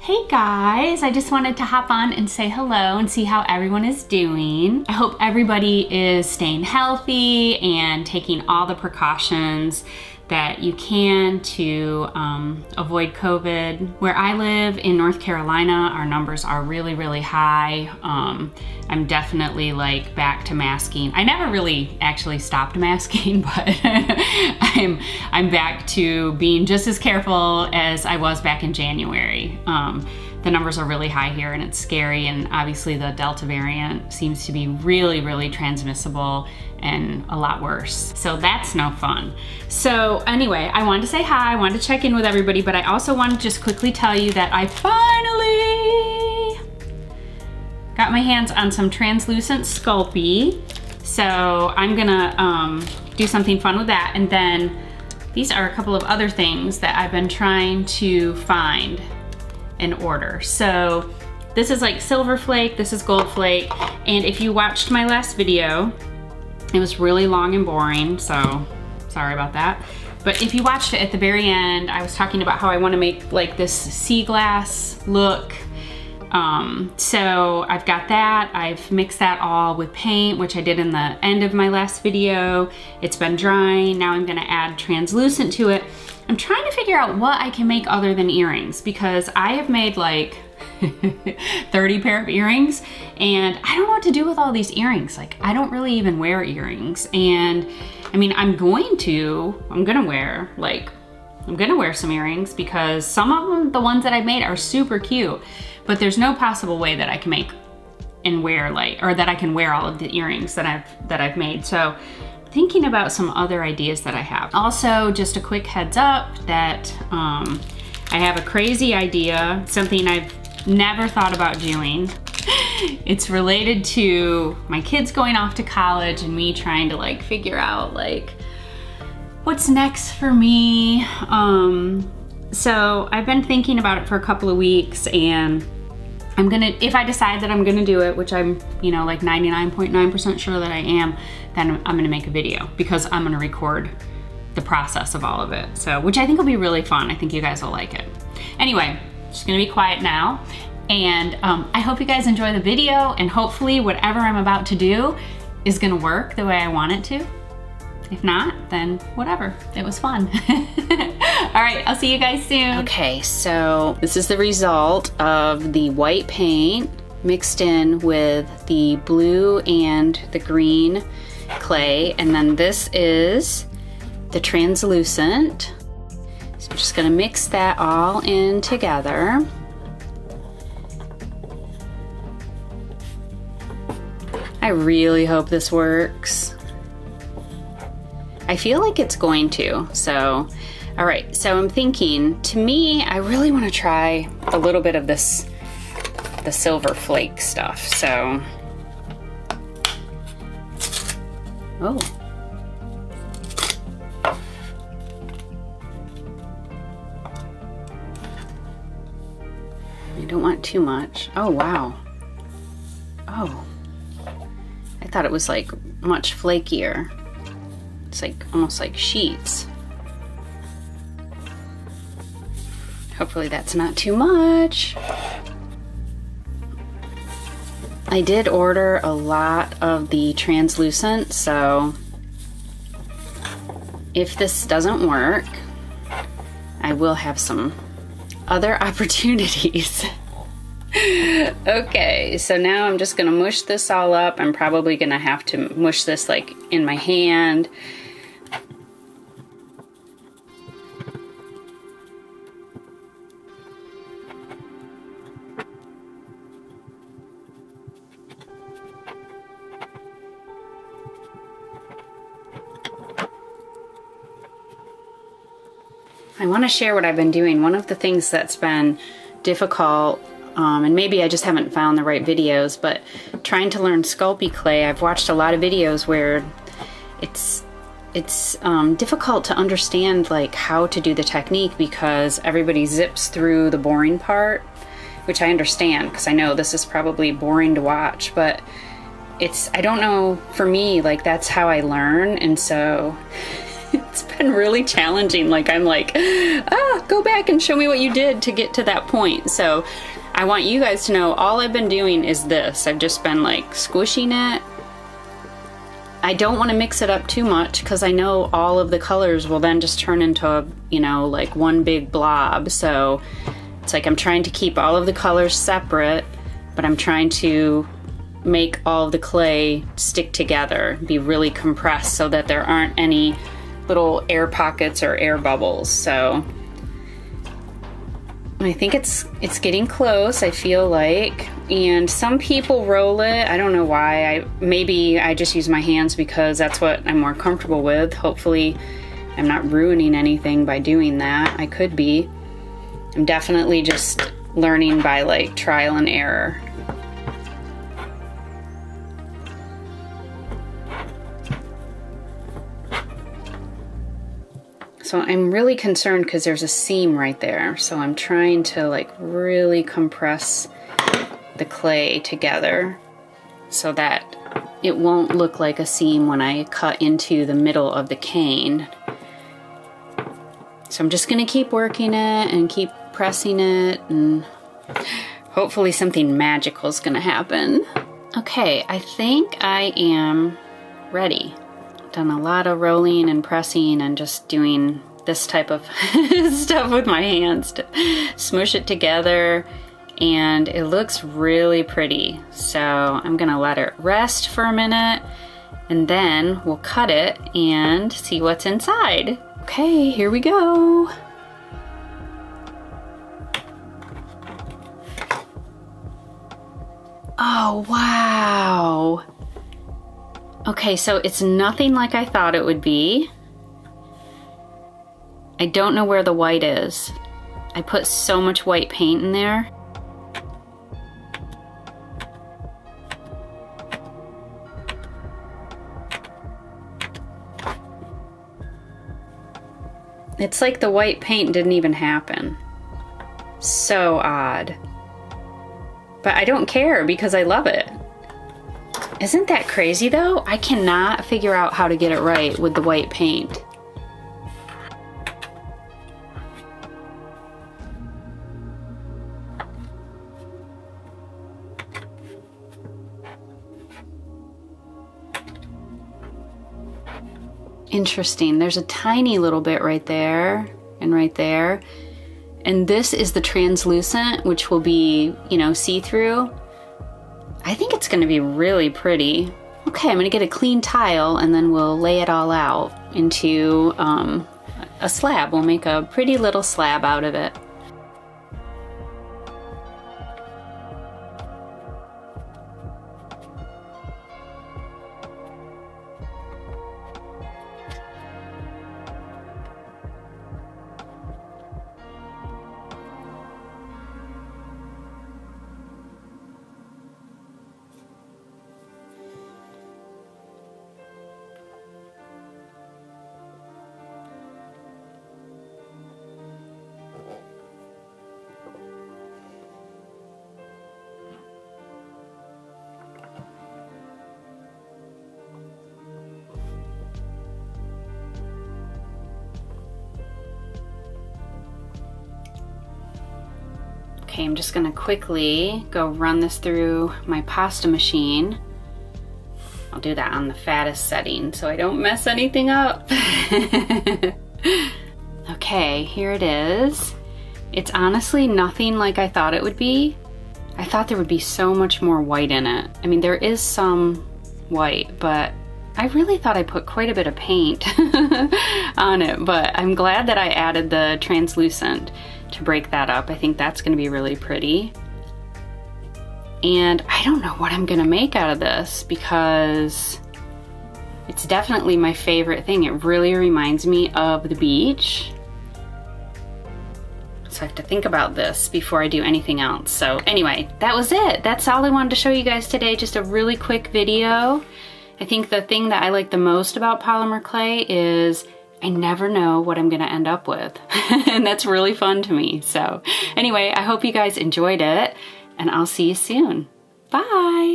Hey guys, I just wanted to hop on and say hello and see how everyone is doing. I hope everybody is staying healthy and taking all the precautions that you can to avoid COVID. Where I live in North Carolina, our numbers are really high. I'm definitely like back to masking. I never really actually stopped masking, but I'm back to being just as careful as I was back in January. The numbers are really high here and it's scary, and obviously the Delta variant seems to be really transmissible and a lot worse. So that's no fun. So anyway, I wanted to say hi, I wanted to check in with everybody, but I also want to just quickly tell you that I finally got my hands on some translucent sculpey. So I'm gonna do something fun with that. And then these are a couple of other things that I've been trying to find and order. So this is like silver flake, this is gold flake. And if you watched my last video, it was really long and boring, so sorry about that. But if you watched it at the very end, I was talking about how I want to make like this sea glass look. So I've got that. I've mixed that all with paint, which I did in the end of my last video. It's been drying. Now I'm gonna add translucent to it. I'm trying to figure out what I can make other than earrings, because I have made like 30 pair of earrings and I don't know what to do with all these earrings. Like, I don't really even wear earrings. And I mean, I'm gonna wear some earrings because some of them, the ones that I've made, are super cute, but there's no possible way that I can make and wear that I can wear all of the earrings that I've made. So thinking about some other ideas that I have. Also, just a quick heads up that I have a crazy idea, something I've never thought about doing. It's related to my kids going off to college and me trying to like figure out like what's next for me. So I've been thinking about it for a couple of weeks, and if I decide that I'm gonna do it, which I'm, like 99.9% sure that I am, then I'm gonna make a video, because I'm gonna record the process of all of it. So, which I think will be really fun. I think you guys will like it. Anyway, just gonna be quiet now. And I hope you guys enjoy the video, and hopefully whatever I'm about to do is gonna work the way I want it to. If not, then whatever, it was fun. All right, I'll see you guys soon. Okay, so this is the result of the white paint mixed in with the blue and the green clay. And then this is the translucent. So I'm just gonna mix that all in together. I really hope this works. I feel like it's going to, so. All right, so I'm thinking, to me, I really want to try a little bit of this, the silver flake stuff, so. Oh. I don't want too much. Oh, wow. Oh. I thought it was like much flakier. It's like almost like sheets. Hopefully that's not too much. I did order a lot of the translucent, so if this doesn't work, I will have some other opportunities. Okay, so now I'm just gonna mush this all up. I'm probably gonna have to mush this like in my hand. I want to share what I've been doing. One of the things that's been difficult, and maybe I just haven't found the right videos, but trying to learn sculpey clay, I've watched a lot of videos where it's difficult to understand like how to do the technique, because everybody zips through the boring part, which I understand because I know this is probably boring to watch, but I don't know, for me, like that's how I learn, and so It's been really challenging. Like I'm like, go back and show me what you did to get to that point. So I want you guys to know all I've been doing is this. I've just been like squishing it. I don't want to mix it up too much because I know all of the colors will then just turn into, you know, like one big blob. So it's like I'm trying to keep all of the colors separate, but I'm trying to make all of the clay stick together, be really compressed so that there aren't any little air pockets or air bubbles. So I think it's getting close, I feel like. And some people roll it. I don't know why. Maybe I just use my hands because that's what I'm more comfortable with. Hopefully I'm not ruining anything by doing that. I could be. I'm definitely just learning by like trial and error. So I'm really concerned because there's a seam right there. So I'm trying to like really compress the clay together so that it won't look like a seam when I cut into the middle of the cane. So I'm just gonna keep working it and keep pressing it, and hopefully something magical is gonna happen. Okay, I think I am ready. Done a lot of rolling and pressing and just doing this type of stuff with my hands to smush it together, and it looks really pretty. So I'm gonna let it rest for a minute and then we'll cut it and see what's inside. Okay, here we go. Oh, wow. Okay, so it's nothing like I thought it would be. I don't know where the white is. I put so much white paint in there. It's like the white paint didn't even happen. So odd. But I don't care because I love it. Isn't that crazy though? I cannot figure out how to get it right with the white paint. Interesting. There's a tiny little bit right there and right there. And this is the translucent, which will be, you know, see-through. I think it's gonna be really pretty. Okay, I'm gonna get a clean tile and then we'll lay it all out into a slab. We'll make a pretty little slab out of it. Okay, I'm just gonna quickly go run this through my pasta machine. I'll do that on the fattest setting so I don't mess anything up. Okay, here it is. It's honestly nothing like I thought it would be. I thought there would be so much more white in it. I mean, there is some white, but I really thought I put quite a bit of paint on it, but I'm glad that I added the translucent to break that up. I think that's gonna be really pretty. And I don't know what I'm gonna make out of this because it's definitely my favorite thing. It really reminds me of the beach. So I have to think about this before I do anything else. So anyway, that was it. That's all I wanted to show you guys today. Just a really quick video. I think the thing that I like the most about polymer clay is I never know what I'm gonna end up with. And that's really fun to me. So anyway, I hope you guys enjoyed it and I'll see you soon. Bye.